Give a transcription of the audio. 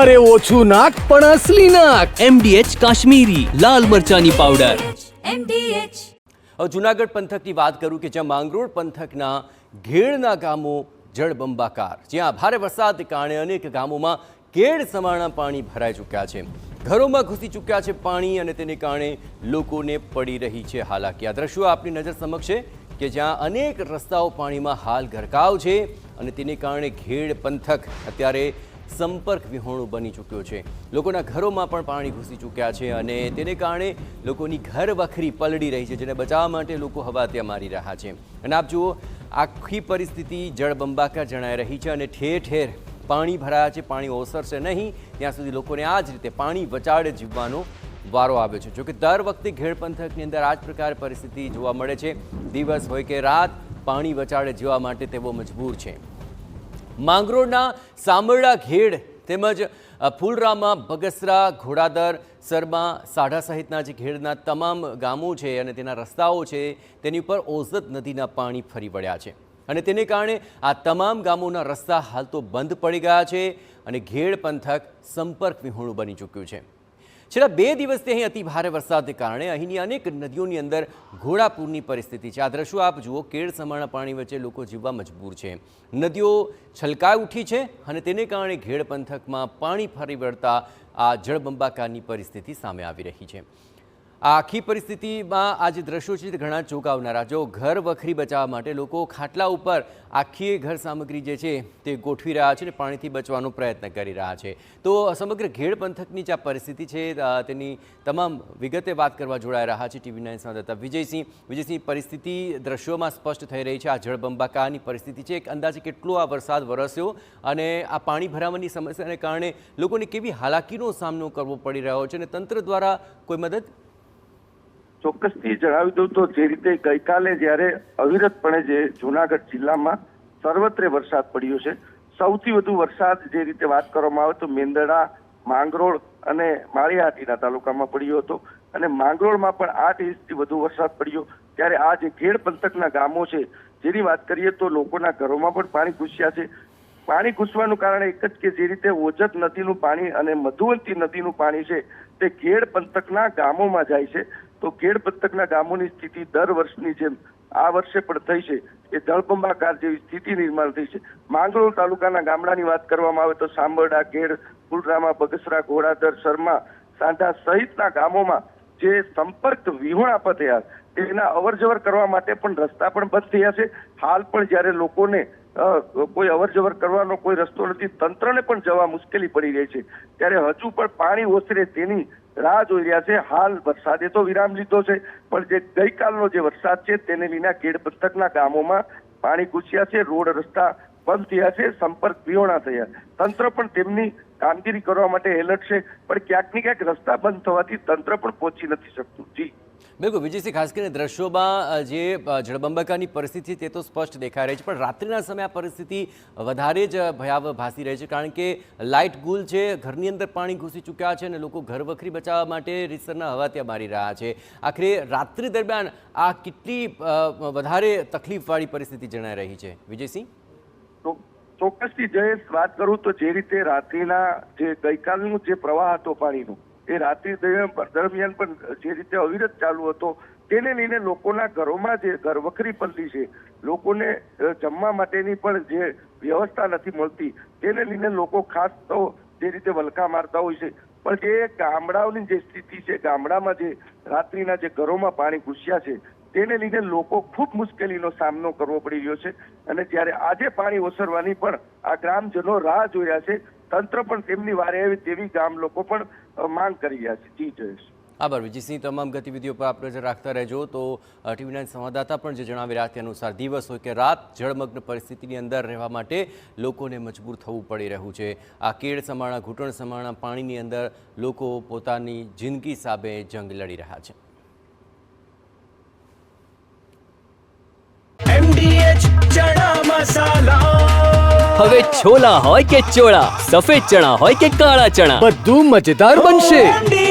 અરે ઓછું નાક પણ અસલી નાક. MDH કાશ્મીરી લાલ મરચાની પાવડર. MDH. હવે જૂનાગઢ પંથકની વાત કરું કે જ્યાં માંગરોળ પંથકના ઘેડના ગામો જળબંબાકાર, જ્યાં ભારે વરસાદને કારણે અનેક ગામોમાં કેડ સમાણા પાણી ભરાઈ ચૂક્યા છે, ઘરોમાં ઘૂસી ચૂક્યા છે પાણી, અને તેને કારણે લોકોને પડી રહી છે હાલાકી. આ દ્રશ્યો આપની નજર સમક્ષ છે કે જ્યાં અનેક રસ્તાઓ પાણીમાં હાલ ગરકાવ છે, અને તેને કારણે ઘેડ પંથક અત્યારે સંપર્ક વિહોણું બની ચૂક્યો છે. લોકોના ઘરોમાં પણ પાણી ઘૂસી ચૂક્યા છે, અને તેને કારણે લોકોની ઘર વખરી પલળી રહી છે, જેને બચાવવા માટે લોકો હવાતિયા મારી રહ્યા છે. અને આપ જુઓ, આખી પરિસ્થિતિ જળબંબાકાર જણાઈ રહી છે, અને ઠેર ઠેર પાણી ભરાયા છે. પાણી ઓસરશે નહીં ત્યાં સુધી લોકોને આ જ રીતે પાણી વચાડે જીવવાનો વારો આવ્યો છે. જોકે દર વખતે ઘેડ પંથકની અંદર આ જ પ્રકાર પરિસ્થિતિ જોવા મળે છે. દિવસ હોય કે રાત, પાણી વચાડે જીવવા માટે તેઓ મજબૂર છે. માંગરોળના સાંભરડા, ઘેડ તેમજ ફૂલરામા, બગસરા, ઘોડાદર, સરમા, સાઢા સહિતના જે ઘેડના તમામ ગામો છે અને તેના રસ્તાઓ છે તેની ઉપર ઓઝત નદીના પાણી ફરી વળ્યા છે, અને તેને કારણે આ તમામ ગામોના રસ્તા હાલ તો બંધ પડી ગયા છે, અને ઘેડ પંથક સંપર્ક વિહોણું બની ચૂક્યું છે. છેલ્લા 2 દિવસથી અહીં અતિ ભારે વરસાદને કારણે અહીંની અનેક નદીઓની અંદર ઘોડાપૂરની પરિસ્થિતિ છે. આ દ્રશ્યો આપ જુઓ, કેડ સમાણા પાણી વચ્ચે લોકો જીવવા મજબૂર છે. નદીઓ છલકાઈ ઉઠી છે, અને તેને કારણે ઘેડ પંથકમાં પાણી ફરી વળતા આ જળબંબાકારની પરિસ્થિતિ સામે આવી રહી છે. આ આખી પરિસ્થિતિમાં આ જે દ્રશ્યો છે તે ઘણા ચોંકાવનારા. જો ઘર વખરી બચાવવા માટે લોકો ખાટલા ઉપર આખી ઘર સામગ્રી જે છે તે ગોઠવી રહ્યા છે અને પાણીથી બચવાનો પ્રયત્ન કરી રહ્યા છે. તો સમગ્ર ઘેડ પંથકની જે આ પરિસ્થિતિ છે તેની તમામ વિગતે વાત કરવા જોડાઈ રહ્યા છે TV9 સંવાદદાતા વિજયસિંહ. વિજયસિંહ, પરિસ્થિતિ દ્રશ્યોમાં સ્પષ્ટ થઈ રહી છે. આ જળબંબાકારની પરિસ્થિતિ છે. એક અંદાજે કેટલો આ વરસાદ વરસ્યો, અને આ પાણી ભરાવાની સમસ્યાને કારણે લોકોને કેવી હાલાકીનો સામનો કરવો પડી રહ્યો છે, અને તંત્ર દ્વારા કોઈ મદદ? ચોક્કસથી જણાવી દઉં તો જે રીતે ગઈકાલે જ્યારે અવિરતપણે જે જૂનાગઢ જિલ્લામાં સર્વત્રે વરસાદ પડ્યો છે, સૌથી વધુ વરસાદ જે રીતે વાત કરવામાં આવે તો મેંદરડા, માંગરોળ અને માળિયાહાટીના તાલુકામાં પડ્યો હતો, અને માંગરોળમાં પણ 8 ઇંચથી વધુ વરસાદ પડ્યો. ત્યારે આ જે ઘેડ પંથકના ગામો છે જેની વાત કરીએ તો લોકોના ઘરોમાં પણ પાણી ઘૂસ્યા છે. પાણી ઘૂસવાનું કારણ એક જ કે જે રીતે ઓજત નદીનું પાણી અને મધુવંતી નદીનું પાણી છે તે ઘેડ પંથકના ગામોમાં જાય છે. તો ઘેડ પંથકના ગામોની સ્થિતિ દર વર્ષની જેમ આ વર્ષે પણ થઈ છે, એ જળબંબાકાર જેવી સ્થિતિ નિર્માણ થઈ છે. માંગરોળ તાલુકાના ગામડાની વાત કરવામાં આવે તો સાંભરડા, ઘેડ, ફૂલરામા, બગસરા, ઘોડાદર, સરમા, સાંઢા સહિતના ગામોમાં જે સંપર્ક વિહોણા થયા તેના અવરજવર કરવા માટે પણ રસ્તા પણ બંધ થયા છે. હાલ પણ જ્યારે લોકોને કોઈ અવરજવર કરવાનો કોઈ રસ્તો નથી, તંત્રને પણ જવા મુશ્કેલી પડી રહી છે, ત્યારે હજુ પણ પાણી ઓસરે તેની રાહ જોઈ રહ્યા છે. હાલ વરસાદે તો વિરામ લીધો છે, પણ જે ગઈકાલનો જે વરસાદ છે તેને લીધે ઘેડ પંથકના ગામોમાં પાણી ઘૂસ્યા છે, રોડ રસ્તા બંધ થયા છે, સંપર્ક વિહોણા થયા. તંત્ર પણ તેમની કામગીરી કરવા માટે એલર્ટ છે, પણ ક્યાંક ને ક્યાંક રસ્તા બંધ થવાથી તંત્ર પણ પહોંચી નથી શકતું. જી બિલકુલ વિજયસિંહ, ખાસ કરીને દ્રશ્યોમાં જે જળબંબાકારની પરિસ્થિતિ તે તો સ્પષ્ટ દેખાઈ રહી છે, પણ રાત્રિના સમયે આ પરિસ્થિતિ વધારે જ ભયાવહ ભાસી રહી છે, કારણ કે લાઇટ ગુલ છે, ઘરની અંદર પાણી ઘૂસી ચૂક્યા છે, અને લોકો ઘર વખરી બચાવવા માટે રીતસરના હવાતિયા મારી રહ્યા છે. આખરે રાત્રિ દરમિયાન આ કેટલી વધારે તકલીફવાળી પરિસ્થિતિ જણાઈ રહી છે વિજયસિંહ? ચોક્કસથી જયેશ, વાત કરું તો જે રીતે રાત્રિના જે ગઈકાલનું જે પ્રવાહ હતો પાણીનો, એ રાત્રિ દરમિયાન પણ જે રીતે અવિરત ચાલુ હતો, તેને લઈને લોકોના ઘરોમાં જે ઘર વખરી પલ્લી છે, લોકોને જમવા માટેની પણ જે વ્યવસ્થા નથી મળતી, તેને લઈને લોકો ખાસ તો જે રીતે વલખા મારતા હોય છે. પણ જે ગામડાઓની જે સ્થિતિ છે, ગામડામાં જે રાત્રિના જે ઘરોમાં પાણી ઘૂસ્યા છે તેને લીધે લોકો ખૂબ મુશ્કેલીનો સામનો કરવો પડી રહ્યો છે, અને જ્યારે આજે પાણી ઓસરવાની પણ આ ગ્રામજનો રાહ જોઈ રહ્યા છે, તંત્ર પણ તેમની વારે આવે તેવી ગામ લોકો પણ માંગ કરી રહ્યા છે. જી જયેશ. આભાર વિજયસિંહ. તમામ ગતિવિધિઓ પર આપ નજર રાખતા રહેજો. તો TV9 સંવાદદાતા પણ જે જણાવી રહ્યા તે અનુસાર દિવસ હોય કે રાત, જળમગ્ન પરિસ્થિતિની અંદર રહેવા માટે લોકોને મજબૂર થવું પડી રહ્યું છે. આ કેડ સમાણા, ઘૂંટણ સમાણા પાણીની અંદર લોકો પોતાની જિંદગી સામે જંગ લડી રહ્યા છે. MDH ચણા મસાલા. હવે છોલા હોય કે ચોળા, સફેદ ચણા હોય કે કાળા ચણા, બધું મજેદાર બનશે. MDH.